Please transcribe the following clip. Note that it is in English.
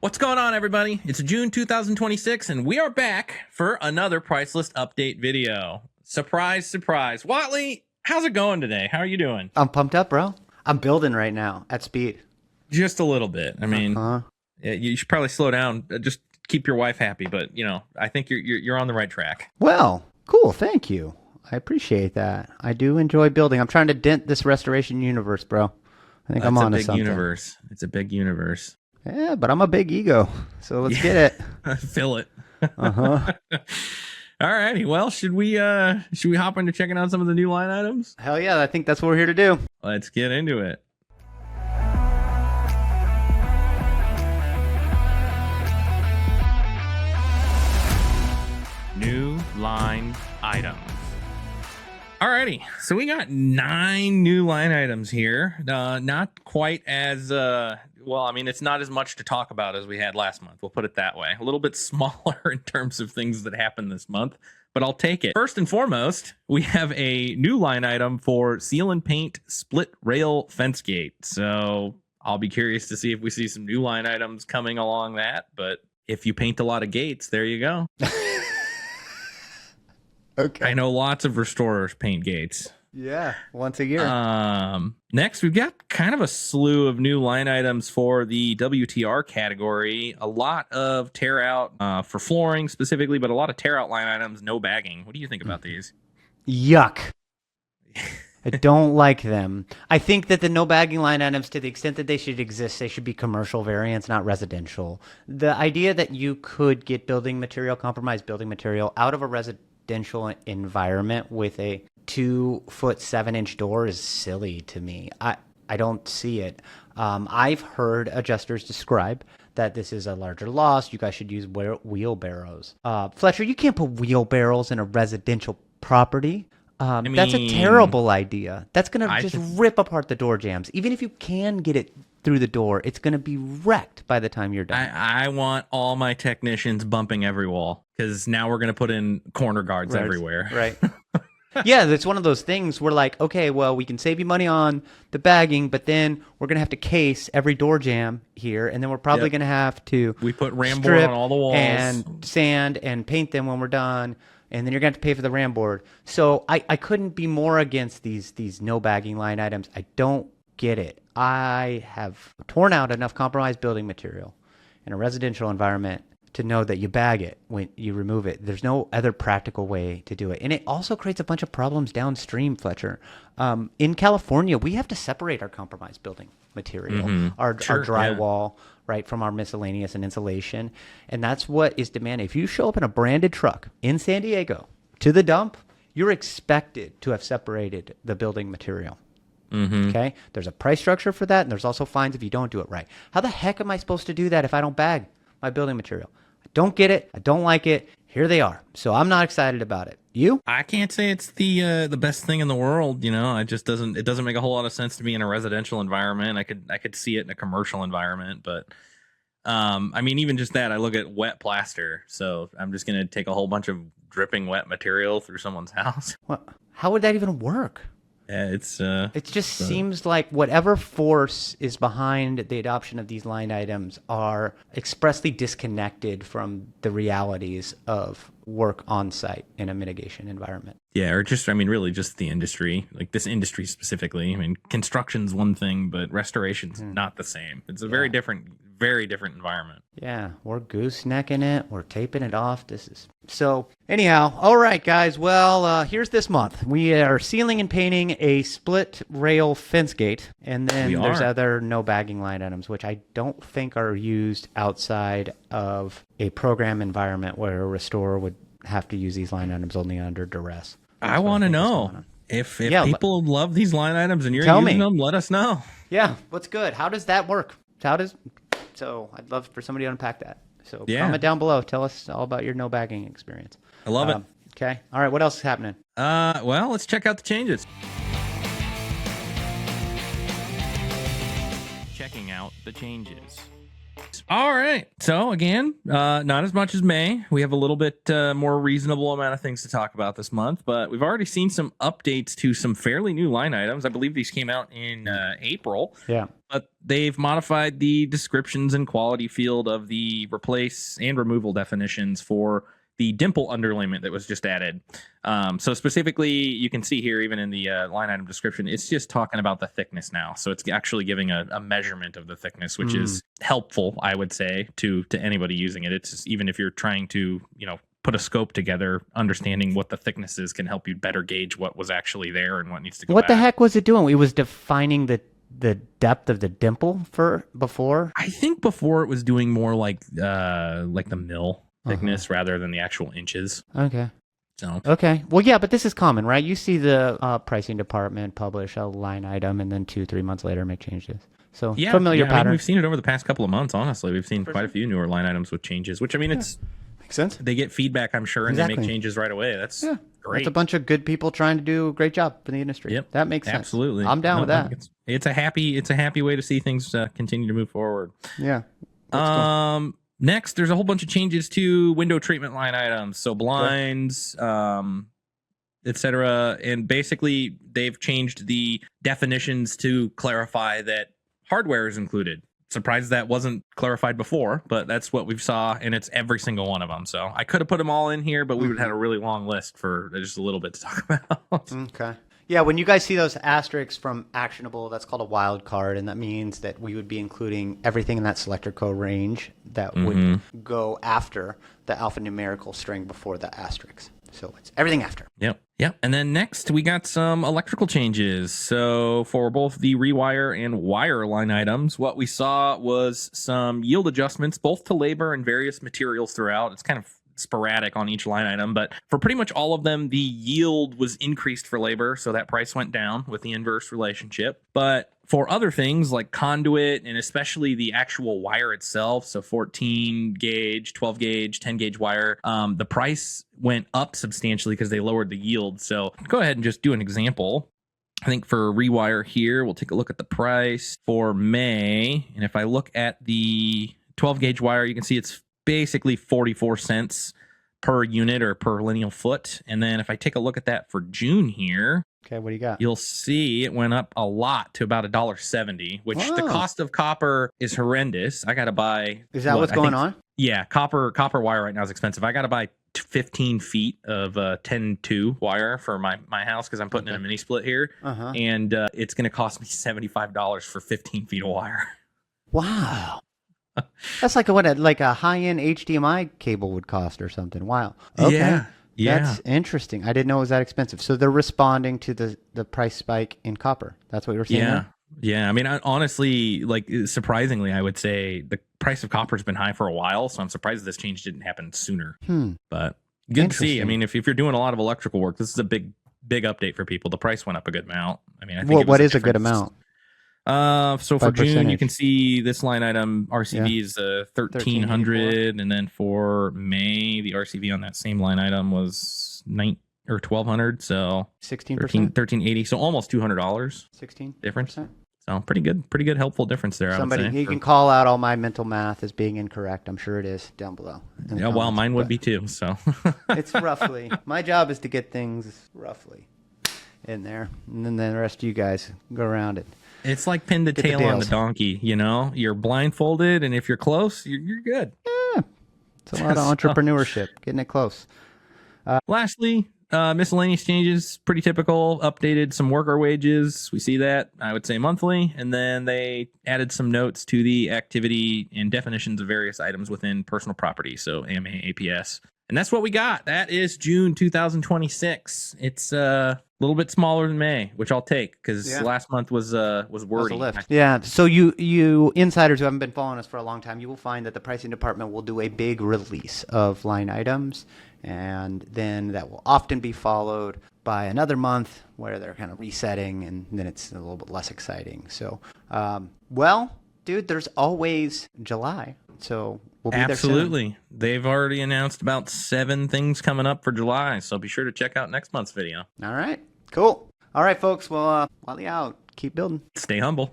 What's going on, everybody? It's June 2026, and we are back for another price list update video. Surprise, surprise. Whatley, how's it going today? How are you doing? I'm pumped up, bro. I'm building right now at speed. Just a little bit. I mean, you should probably slow down. Just keep your wife happy, but I think you're on the right track. Well, cool. Thank you. I appreciate that. I do enjoy building. I'm trying to dent this restoration universe, bro. I think I'm on to something. Universe. It's a big universe. Yeah, but I'm a big ego, so let's get it. Fill it. All righty. Well, should we hop into checking out some of the new line items? Hell yeah, I think that's what we're here to do. Let's get into it. New line items. Alrighty, so we got 9 new line items here. Not quite as well. I mean, it's not as much to talk about as we had last month. We'll put it that way. A little bit smaller in terms of things that happened this month, but I'll take it. First and foremost, we have a new line item for Seal and Paint Split Rail Fence Gate. So I'll be curious to see if we see some new line items coming along that. But if you paint a lot of gates, there you go. Okay. I know lots of restorers paint gates. Yeah, once a year. Next, we've got kind of a slew of new line items for the WTR category. A lot of tear out for flooring specifically, but a lot of tear out line items, no bagging. What do you think about these? Yuck. I don't like them. I think that the no bagging line items, to the extent that they should exist, they should be commercial variants, not residential. The idea that you could get building material, compromised building material, out of a residential environment with a 2-foot 7-inch door is silly to me. I don't see it. I've heard adjusters describe that this is a larger loss. You guys should use wheelbarrows. Fletcher, you can't put wheelbarrows in a residential property. That's a terrible idea. That's going to just rip apart the door jambs. Even if you can get it through the door, it's going to be wrecked by the time you're done. I want all my technicians bumping every wall, because now we're going to put in corner guards everywhere. Right. Yeah, it's one of those things where, like, okay, well, we can save you money on the bagging, but then we're going to have to case every door jamb here, and then we're probably going to have to we put ram board on all the walls and sand and paint them when we're done, and then you're going to have to pay for the ram board. So I couldn't be more against these no bagging line items. I don't get it. I have torn out enough compromised building material in a residential environment to know that you bag it when you remove it. There's no other practical way to do it. And it also creates a bunch of problems downstream, Fletcher. In California, we have to separate our compromised building material, our drywall, right, from our miscellaneous and insulation. And that's what is demanded. If you show up in a branded truck in San Diego to the dump, you're expected to have separated the building material. Okay? There's a price structure for that, and there's also fines if you don't do it right. How the heck am I supposed to do that if I don't bag my building material? I don't get it. I don't like it. Here they are. So I'm not excited about it. You? I can't say it's the best thing in the world. It just doesn't make a whole lot of sense to me in a residential environment. I could see it in a commercial environment, but even just that, I look at wet plaster. So I'm just going to take a whole bunch of dripping wet material through someone's house. What? How would that even work? Yeah, it just seems like whatever force is behind the adoption of these line items are expressly disconnected from the realities of work on site in a mitigation environment. Yeah, or just, really just the industry, like this industry specifically. Construction's one thing, but restoration's not the same. It's a very different environment. Yeah, we're goosenecking it. We're taping it off. So anyhow, all right, guys. Well, here's this month. We are sealing and painting a split rail fence gate. And then there's other no bagging line items, which I don't think are used outside of a program environment where a restorer would have to use these line items only under duress. I want to know if people love these line items and you're using them, let us know. Yeah, what's good? How does that work? So I'd love for somebody to unpack that. So comment down below. Tell us all about your no bagging experience. I love it. Okay. All right. What else is happening? Well, let's check out the changes. Checking out the changes. Perfect. All right. So again, not as much as May. We have a little bit more reasonable amount of things to talk about this month, but we've already seen some updates to some fairly new line items. I believe these came out in April. Yeah. But they've modified the descriptions and quality field of the replace and removal definitions for the dimple underlayment that was just added. So specifically, you can see here, even in the line item description, it's just talking about the thickness now. So it's actually giving a measurement of the thickness, which is helpful, I would say, to anybody using it. It's just, even if you're trying to, put a scope together, understanding what the thickness is can help you better gauge what was actually there and what needs to go What the back. heck was it doing? It was defining the depth of the dimple for before? I think before it was doing more like the mill thickness rather than the actual inches. Okay. So Okay. Well, yeah, but this is common, right? You see the pricing department publish a line item and then 2-3 months later make changes. So familiar I mean, pattern. we've seen it over the past couple of months. Honestly, we've seen quite a few newer line items with changes. Which, I mean, it's Makes sense. they get feedback, I'm sure, and they make changes right away. That's great. That's a bunch of good people trying to do a great job for the industry. Yep, that makes sense. Absolutely, I'm down with that. It's a happy way to see things continue to move forward. Yeah. Next, there's a whole bunch of changes to window treatment line items, so blinds, etc. And basically, they've changed the definitions to clarify that hardware is included. Surprised that wasn't clarified before, but that's what we saw, and it's every single one of them. So I could have put them all in here, but we would have had a really long list for just a little bit to talk about. Okay. Yeah, when you guys see those asterisks from actionable, that's called a wild card, and that means that we would be including everything in that selector code range that would go after the alphanumerical string before the asterisk. So it's everything after. Yep. And then next, we got some electrical changes. So for both the rewire and wire line items, what we saw was some yield adjustments, both to labor and various materials throughout. It's kind of sporadic on each line item, but for pretty much all of them, the yield was increased for labor, so that price went down with the inverse relationship. But for other things like conduit and especially the actual wire itself, so 14 gauge, 12 gauge, 10 gauge wire, the price went up substantially because they lowered the yield. So go ahead and just do an example. I think for rewire here, we'll take a look at the price for May. And if I look at the 12 gauge wire, you can see it's basically 44 cents per unit or per lineal foot. And then if I take a look at that for June here, okay, what do you got? You'll see it went up a lot to about $1.70, which the cost of copper is horrendous. I got to buy. Is that what's going on? Yeah, copper wire right now is expensive. I got to buy 15 feet of 10-2 wire for my house because I'm putting in a mini split here. And it's going to cost me $75 for 15 feet of wire. Wow. That's like a high-end HDMI cable would cost or something. Wow. Okay. Yeah. That's interesting. I didn't know it was that expensive. So they're responding to the price spike in copper. That's what you were saying? Yeah. I mean, honestly, surprisingly, I would say the price of copper has been high for a while, so I'm surprised this change didn't happen sooner. But good to see. I mean, if you're doing a lot of electrical work, this is a big update for people. The price went up a good amount. I mean, I think what is a good amount? So for June, you can see this line item RCV is 1,300, and then for May, the RCV on that same line item was 1,200, so 16%, 1,380, so almost $200. 16 difference. So pretty good, helpful difference there. Somebody, I would say. You can call out all my mental math as being incorrect. I'm sure it is down below. Yeah, well, mine would be too. So it's roughly. My job is to get things roughly in there, and then the rest of you guys go around it. It's like pin the tail on the donkey, You're blindfolded, and if you're close, you're good. Yeah. It's a lot of entrepreneurship, getting it close. Lastly, miscellaneous changes, pretty typical. Updated some worker wages. We see that, I would say, monthly. And then they added some notes to the activity and definitions of various items within personal property, so AMA, APS. And that's what we got. That is June 2026. It's a little bit smaller than May, which I'll take because last month was wordy. Yeah. So you insiders who haven't been following us for a long time, you will find that the pricing department will do a big release of line items, and then that will often be followed by another month where they're kind of resetting, and then it's a little bit less exciting. So, dude, there's always July. So we'll be Absolutely. there soon. They've already announced about 7 things coming up for July, so be sure to check out next month's video. All right. Cool. All right, folks. Well, Whatley out. Keep building. Stay humble.